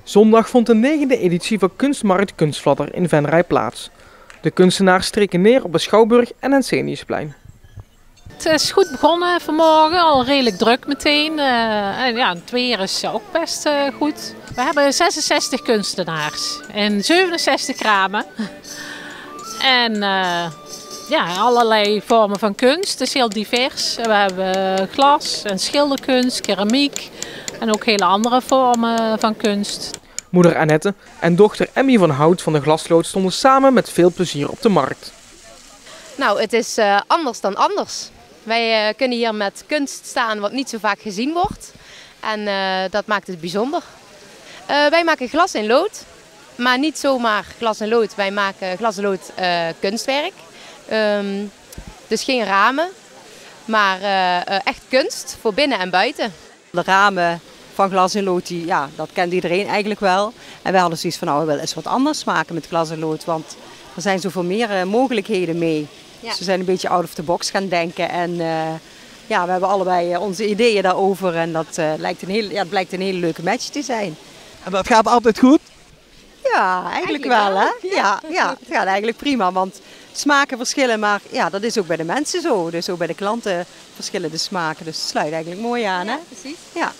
Zondag vond de 9e editie van Kunstmarkt Kunstvladder in Venray plaats. De kunstenaars streken neer op de Schouwburg en Henseniusplein. Het is goed begonnen vanmorgen, al redelijk druk meteen. En ja, het weer is ook best goed. We hebben 66 kunstenaars en 67 kramen. En ja, allerlei vormen van kunst. Het is heel divers. We hebben glas en schilderkunst, keramiek en ook hele andere vormen van kunst. Moeder Annette en dochter Emmy van Hout van de Glasloot stonden samen met veel plezier op de markt. Nou, het is anders dan anders. Wij kunnen hier met kunst staan wat niet zo vaak gezien wordt. En dat maakt het bijzonder. Wij maken glas en lood. Maar niet zomaar glas en lood. Wij maken glas en lood kunstwerk. Dus geen ramen. Maar echt kunst voor binnen en buiten. De ramen van glas en lood, ja, dat kent iedereen eigenlijk wel. En wij hadden zoiets van, nou, we willen eens wat anders maken met glas en lood. Want er zijn zoveel meer mogelijkheden mee. Ja. Dus we zijn een beetje out of the box gaan denken. En ja, we hebben allebei onze ideeën daarover. En dat blijkt een hele leuke match te zijn. En dat gaat altijd goed? Ja, eigenlijk wel, hè? Ja, het gaat eigenlijk prima. Want smaken verschillen, maar ja, dat is ook bij de mensen zo. Dus ook bij de klanten verschillen de smaken. Dus het sluit eigenlijk mooi aan, hè? Ja, precies. Ja.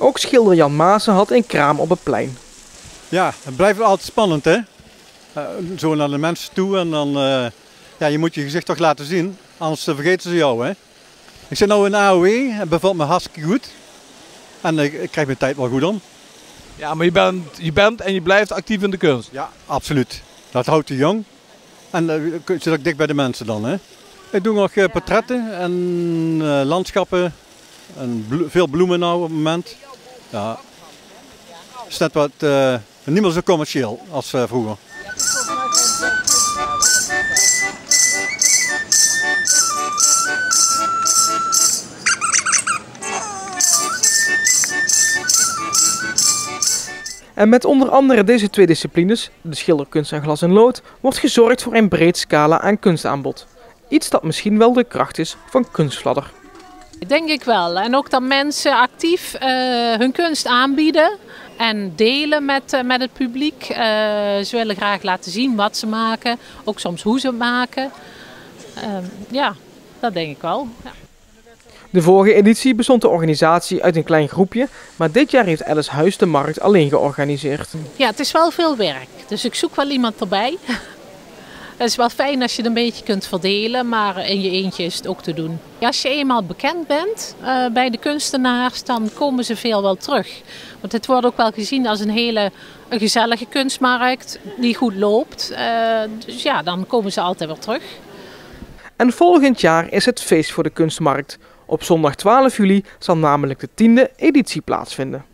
Ook schilder Jan Maassen had een kraam op het plein. Ja, het blijft altijd spannend, hè? Zo naar de mensen toe en dan ja, je moet je gezicht toch laten zien, anders vergeten ze jou, hè? Ik zit nu in de AOE, het bevalt me hartstikke goed. En ik krijg mijn tijd wel goed om. Ja, maar je bent en je blijft actief in de kunst. Ja, absoluut. Dat houdt je jong. En zit ook dicht bij de mensen dan, hè? Ik doe nog portretten en landschappen. En veel bloemen nou op het moment. Ja. Het is net wat, niet meer zo commercieel als vroeger. En met onder andere deze twee disciplines, de schilderkunst en glas en lood, wordt gezorgd voor een breed scala aan kunstaanbod. Iets dat misschien wel de kracht is van Kunstvladder. Denk ik wel. En ook dat mensen actief hun kunst aanbieden en delen met het publiek. Ze willen graag laten zien wat ze maken, ook soms hoe ze het maken. Ja, dat denk ik wel. Ja. De vorige editie bestond de organisatie uit een klein groepje, maar dit jaar heeft Alice Huis de markt alleen georganiseerd. Ja, het is wel veel werk, dus ik zoek wel iemand erbij. Het is wel fijn als je het een beetje kunt verdelen, maar in je eentje is het ook te doen. Als je eenmaal bekend bent bij de kunstenaars, dan komen ze veel wel terug. Want het wordt ook wel gezien als een gezellige kunstmarkt die goed loopt. Dus ja, dan komen ze altijd weer terug. En volgend jaar is het feest voor de kunstmarkt. Op zondag 12 juli zal namelijk de 10e editie plaatsvinden.